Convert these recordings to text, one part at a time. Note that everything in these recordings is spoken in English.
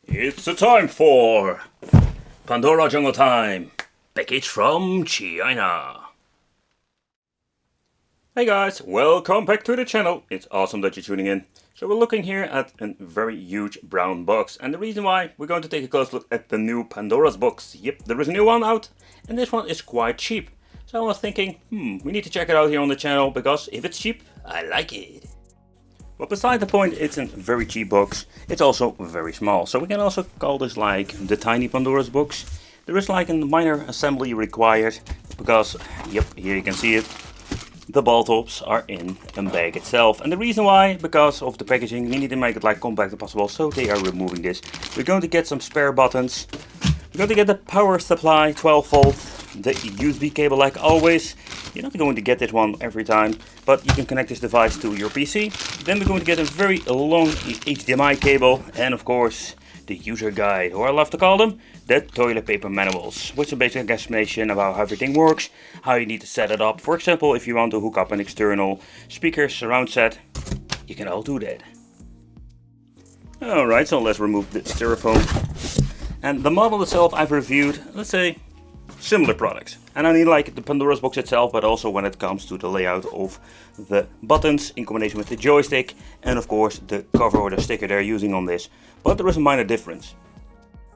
It's the time for Pandora Jungle Time, package from China. Hey guys, welcome back to the channel. It's awesome that you're tuning in. So we're looking here at a very huge brown box, and the reason why we're going to take a close look at the new Pandora's box. Yep, there is a new one out, and this one is quite cheap. So I was thinking, we need to check it out here on the channel, because if it's cheap, I like it. But beside the point, it's a very cheap box. It's also very small, so we can also call this like the tiny Pandora's box. There is like a minor assembly required, because, yep, here you can see it. The ball tops are in a bag itself, and the reason why, because of the packaging, we need to make it like compact as possible, so they are removing this. We're going to get some spare buttons. We're going to get the power supply, 12 volt, the USB cable like always. You're not going to get this one every time, but you can connect this device to your PC. Then we're going to get a very long HDMI cable, and of course the user guide, or I love to call them the toilet paper manuals, which is a basic explanation about how everything works, how you need to set it up. For example, if you want to hook up an external speaker surround set, you can all do that. Alright, so let's remove the styrofoam. And the model itself, I've reviewed, let's say, similar products. And I mean like the Pandora's box itself, but also when it comes to the layout of the buttons in combination with the joystick, and of course the cover or the sticker they're using on this. But there is a minor difference.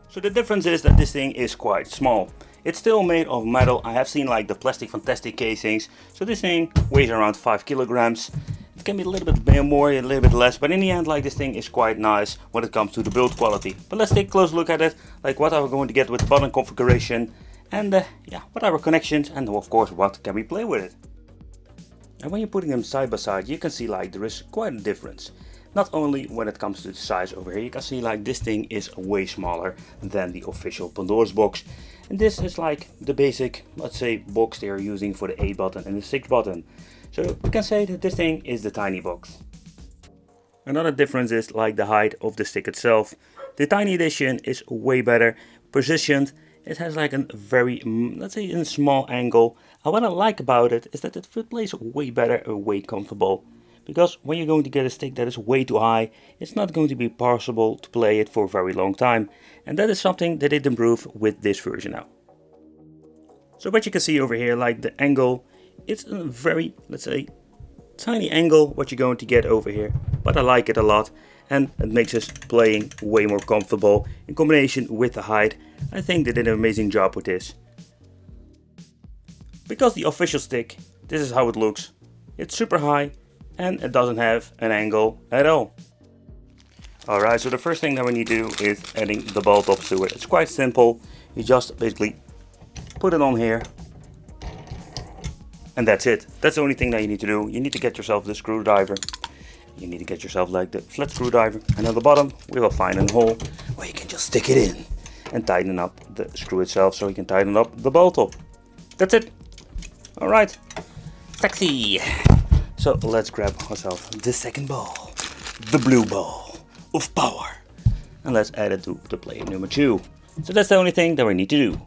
So the difference is that this thing is quite small. It's still made of metal. I have seen like the plastic fantastic casings. So this thing weighs around 5 kilograms. It can be a little bit more, a little bit less, but in the end, like, this thing is quite nice when it comes to the build quality. But let's take a close look at it, like what are we going to get with button configuration, and yeah, what are our connections, and of course what can we play with it. And when you're putting them side by side, you can see like there is quite a difference. Not only when it comes to the size over here, you can see like this thing is way smaller than the official Pandora's box. And this is like the basic, let's say, box they are using for the 8 button and the 6 button. So we can say that this thing is the tiny box. Another difference is like the height of the stick itself. The tiny edition is way better positioned. It has like a very, let's say, in a small angle. And what I like about it is that it plays way better and way comfortable. Because when you're going to get a stick that is way too high, it's not going to be possible to play it for a very long time. And that is something that it improved with this version now. So what you can see over here, like the angle, it's a very, let's say, tiny angle what you're going to get over here. But I like it a lot, and it makes us playing way more comfortable in combination with the height. I think they did an amazing job with this. Because the official stick, this is how it looks. It's super high, and it doesn't have an angle at all. Alright, so the first thing that we need to do is adding the ball tops to it. It's quite simple. You just basically put it on here, and that's it. That's the only thing that you need to do. You need to get yourself the screwdriver. You need to get yourself like the flat screwdriver, and at the bottom we will find a hole where you can just stick it in and tighten up the screw itself, so you can tighten up the ball top. That's it. Alright, sexy. So let's grab ourselves the second ball, the blue ball of power, and let's add it to the player number 2. So that's the only thing that we need to do.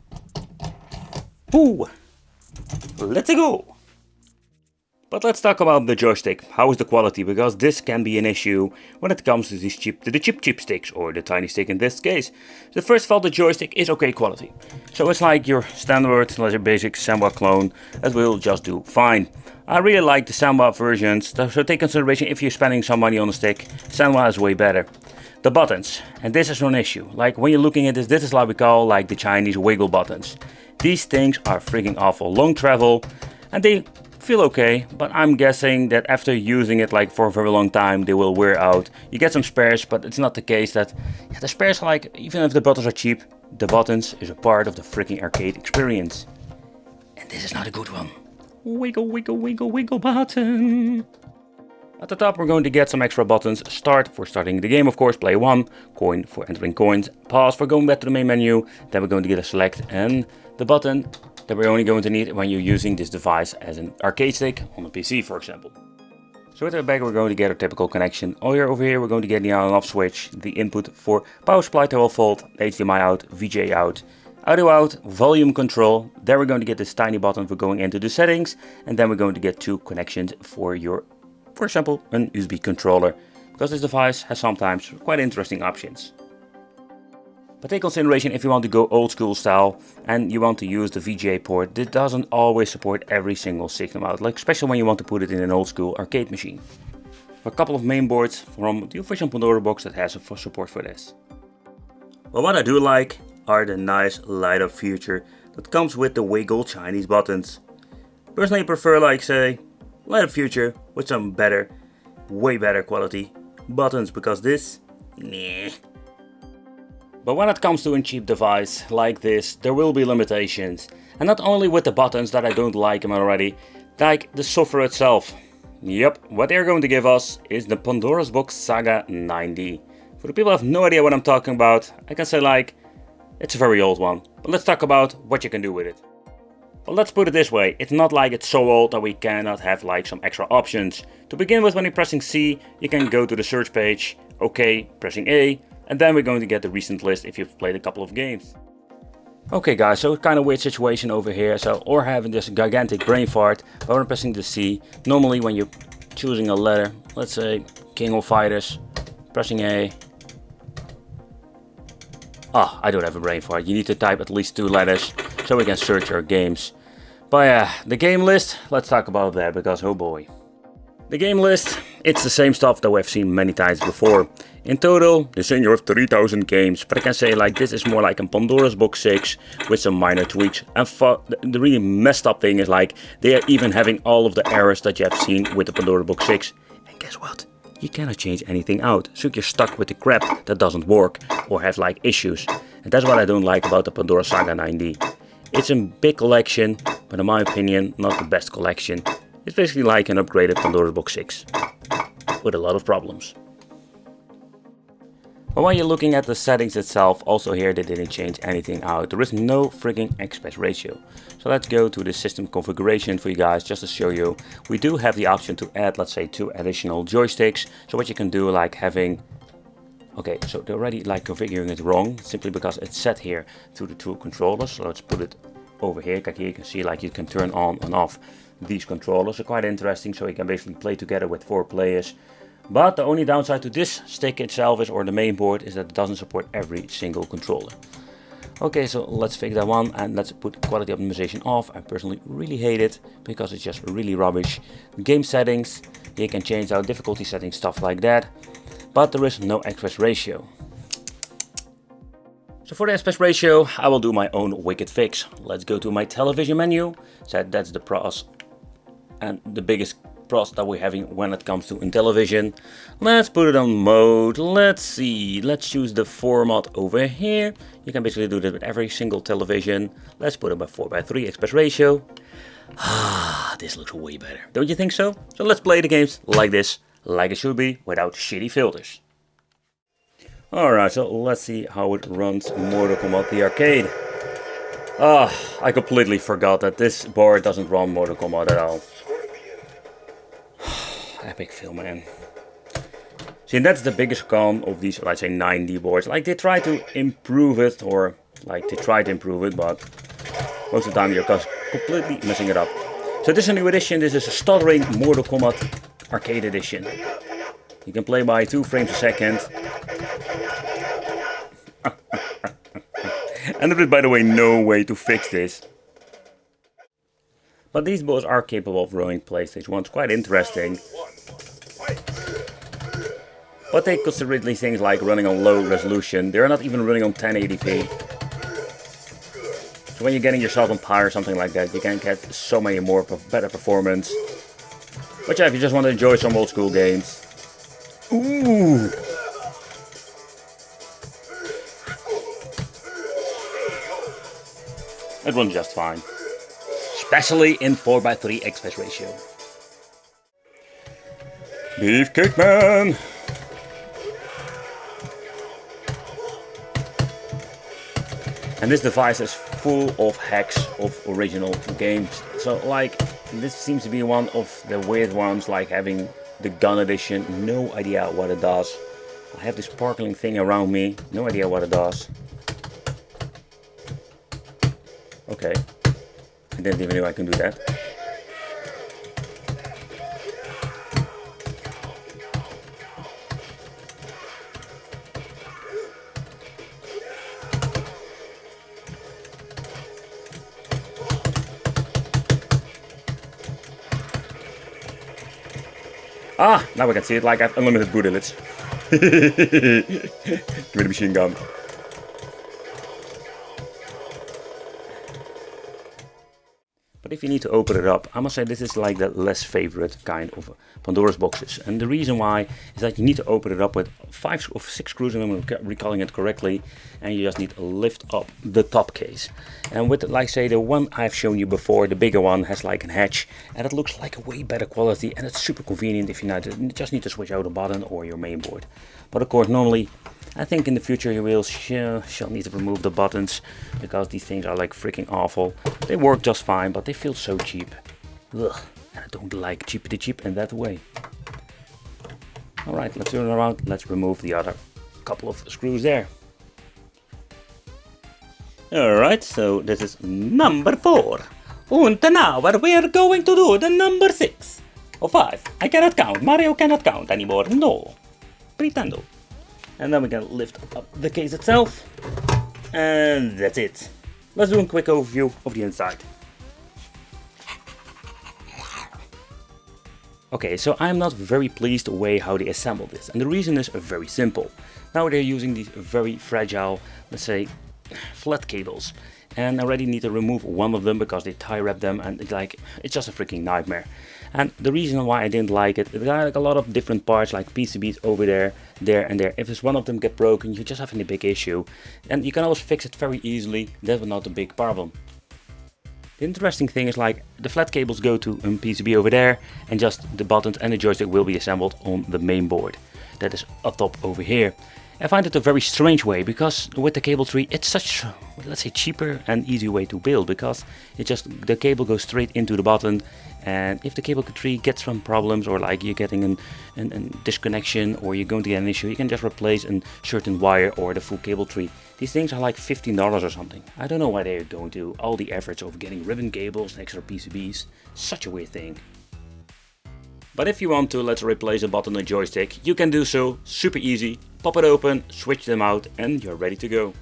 Woo! Let's go! But let's talk about the joystick. How is the quality? Because this can be an issue when it comes to these cheap sticks, or the tiny stick in this case. So first of all, the joystick is okay quality. So it's like your standard, like your basic Samba clone, that will just do fine. I really like the Samba versions, so take consideration if you're spending some money on the stick, Samba is way better. The buttons, and this is an issue. Like when you're looking at this is what we call like the Chinese wiggle buttons. These things are freaking awful. Long travel, and they feel okay, but I'm guessing that after using it like for a very long time, they will wear out. You get some spares, but it's not the case that the spares are like, even if the buttons are cheap, the buttons is a part of the freaking arcade experience. And this is not a good one. Wiggle, wiggle, wiggle, wiggle button. At the top we're going to get some extra buttons. Start for starting the game, of course, play 1, coin for entering coins, pause for going back to the main menu, then we're going to get a select and the button that we're only going to need when you're using this device as an arcade stick on a PC, for example. So with our back we're going to get our typical connection. Over here we're going to get the on and off switch, the input for power supply 12 volt, HDMI out, VGA out, audio out, volume control. Then we're going to get this tiny button for going into the settings, and then we're going to get 2 connections for your, for example, an USB controller, because this device has sometimes quite interesting options. But take consideration if you want to go old school style and you want to use the VGA port, this doesn't always support every single signal out, like especially when you want to put it in an old school arcade machine. A couple of mainboards from the official Pandora box that has support for this. But what I do like are the nice light up feature that comes with the wiggle Chinese buttons. Personally I prefer, like say, light up feature with some better, way better quality buttons, because this, meh. But when it comes to a cheap device like this, there will be limitations. And not only with the buttons that I don't like them already, like the software itself. Yep, what they're going to give us is the Pandora's Box Saga 9D. For the people who have no idea what I'm talking about, I can say like, it's a very old one. But let's talk about what you can do with it. Well, let's put it this way, it's not like it's so old that we cannot have like some extra options. To begin with, when you're pressing C, you can go to the search page, OK, pressing A, and then we're going to get the recent list if you've played a couple of games. Okay guys, so kind of weird situation over here, or having this gigantic brain fart, but when I'm pressing the C, normally when you're choosing a letter, let's say King of Fighters, pressing A. Ah, I don't have a brain fart, you need to type at least 2 letters, so we can search our games. But yeah, the game list, let's talk about that, because oh boy. The game list, it's the same stuff that we've seen many times before. In total, they say you have 3000 games, but I can say like this is more like a Pandora's Box 6 with some minor tweaks. And the really messed up thing is like they are even having all of the errors that you have seen with the Pandora Box 6. And guess what? You cannot change anything out, so you're stuck with the crap that doesn't work or have like issues. And that's what I don't like about the Pandora Saga 9D. It's a big collection, but in my opinion, not the best collection. It's basically like an upgraded Pandora Box 6, with a lot of problems. But when you're looking at the settings itself, also here they didn't change anything out. There is no freaking aspect ratio. So let's go to the system configuration for you guys, just to show you. We do have the option to add, let's say, 2 additional joysticks. So what you can do, like having... Okay, so they're already like configuring it wrong, simply because it's set here to the 2 controllers. So let's put it over here. Like here you can see, like you can turn on and off these controllers. Are quite interesting, so you can basically play together with 4 players. But the only downside to this stick itself is, or the main board, is that it doesn't support every single controller. Okay, so let's fix that one and let's put quality optimization off. I personally really hate it because it's just really rubbish. Game settings, you can change out difficulty settings, stuff like that. But there is no aspect ratio. So for the aspect ratio, I will do my own wicked fix. Let's go to my television menu. So that's the pros and the biggest pros that we're having when it comes to Intellivision. Let's put it on mode. Let's see. Let's choose the format over here. You can basically do that with every single television. Let's put it by 4:3 aspect ratio. Ah, this looks way better. Don't you think so? So let's play the games like this, like it should be, without shitty filters. Alright, so let's see how it runs Mortal Kombat the arcade. Ah, I completely forgot that this board doesn't run Mortal Kombat at all. Epic fail, man. See, that's the biggest con of these, let's say, 9D boards. Like, they try to improve it, or like they try to improve it, but most of the time you're just completely messing it up. So this is a new edition. This is a stuttering Mortal Kombat arcade edition. You can play by 2 frames a second. And there is, by the way, no way to fix this. But these boards are capable of running PlayStation 1. It's quite interesting. But they consider these things like running on low resolution. They're not even running on 1080p. So when you're getting yourself on par or something like that, you can get so many more better performance. But yeah, if you just want to enjoy some old school games. Ooh! It runs just fine. Especially in 4:3 aspect ratio. Beefcake Man! And this device is full of hacks of original games. So like, this seems to be one of the weird ones, like having the gun edition. No idea what it does. I have this sparkling thing around me. No idea what it does. Okay. I didn't even know I can do that. Ah, now we can see it like I have unlimited bullets. Give me the machine gun. But if you need to open it up, I must say this is like the less favorite kind of Pandora's boxes. And the reason why is that you need to open it up with 5 or 6 screws, if I'm recalling it correctly, and you just need to lift up the top case. And with, like say, the one I've shown you before, the bigger one has like a hatch, and it looks like a way better quality, and it's super convenient if you just need to switch out a button or your main board. But of course, normally, I think in the future you will shall need to remove the buttons, because these things are like freaking awful. They work just fine, but they feel so cheap. Ugh, and I don't like cheap in that way. Alright, let's turn around, let's remove the other couple of screws there. Alright, so this is number 4. And now we are going to do the number 6. Or 5. I cannot count. Mario cannot count anymore. No. Pretendo. And then we can lift up the case itself. And that's it. Let's do a quick overview of the inside. Okay, so I'm not very pleased the way how they assembled this. And the reason is very simple. Now they're using these very fragile, let's say, flat cables. And I already need to remove one of them because they tie wrap them, and it's just a freaking nightmare. And the reason why I didn't like it, there are like a lot of different parts like PCBs over there, and there. If there's one of them get broken, you just have a big issue. And you can always fix it very easily, that's not a big problem. The interesting thing is like the flat cables go to a PCB over there, and just the buttons and the joystick will be assembled on the main board. That is up top over here. I find it a very strange way, because with the cable tree it's such, let's say, cheaper and easy way to build, because the cable goes straight into the button, and if the cable tree gets some problems, or like you're getting a disconnection, or you're going to get an issue, you can just replace a certain wire or the full cable tree. These things are like $15 or something. I don't know why they're going to all the efforts of getting ribbon cables and extra PCBs. Such a weird thing. But if you want to, let's replace a button and joystick, you can do so, super easy. Pop it open, switch them out, and you're ready to go.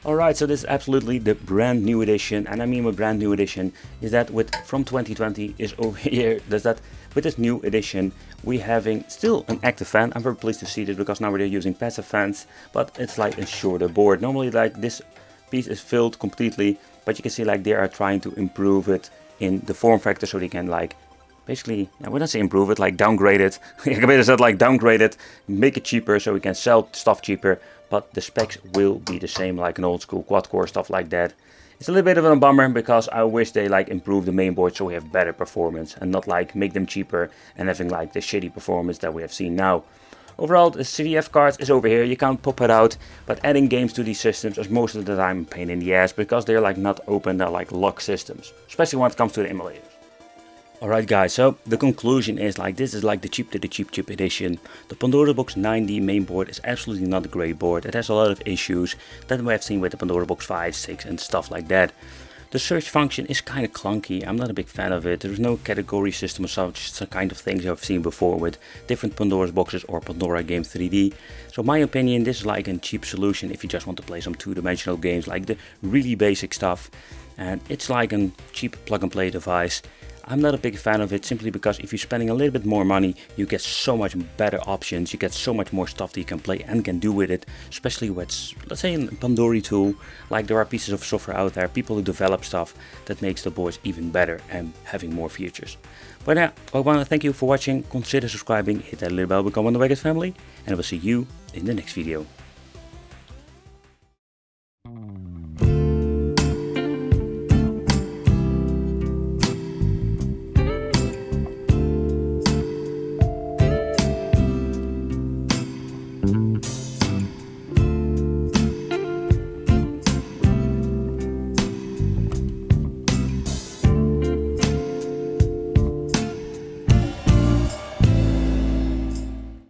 Alright, so this is absolutely the brand new edition, and I mean with brand new edition is that from 2020 is over here, with this new edition we having still an active fan. I'm very pleased to see this, because now we're using passive fans, but it's like a shorter board. Normally like this piece is filled completely, but you can see like they are trying to improve it in the form factor, so they can like basically, I wouldn't say improve it, like downgrade it. I can better say like downgrade it, make it cheaper so we can sell stuff cheaper, but the specs will be the same like an old school quad core, stuff like that. It's a little bit of a bummer, because I wish they like improve the main board so we have better performance, and not like make them cheaper and having like the shitty performance that we have seen now. Overall, the CDF card is over here, you can't pop it out, but adding games to these systems is most of the time a pain in the ass, because they're like not open, they're like locked systems, especially when it comes to the emulators. Alright guys, so the conclusion is like this is like the cheap to the cheap edition. The Pandora Box 9D mainboard is absolutely not a great board. It has a lot of issues that we have seen with the Pandora Box 5, 6 and stuff like that. The search function is kind of clunky, I'm not a big fan of it. There's no category system or such kind of things I've seen before with different Pandora's boxes or Pandora Games 3D. So in my opinion, this is like a cheap solution if you just want to play some two-dimensional games, like the really basic stuff. And it's like a cheap plug and play device. I'm not a big fan of it, simply because if you're spending a little bit more money, you get so much better options, you get so much more stuff that you can play and can do with it, especially with, let's say, a Pandora tool. Like there are pieces of software out there, people who develop stuff that makes the boards even better and having more features. But yeah, I want to thank you for watching, consider subscribing, hit that little bell, become one of the Vegas family, and I will see you in the next video.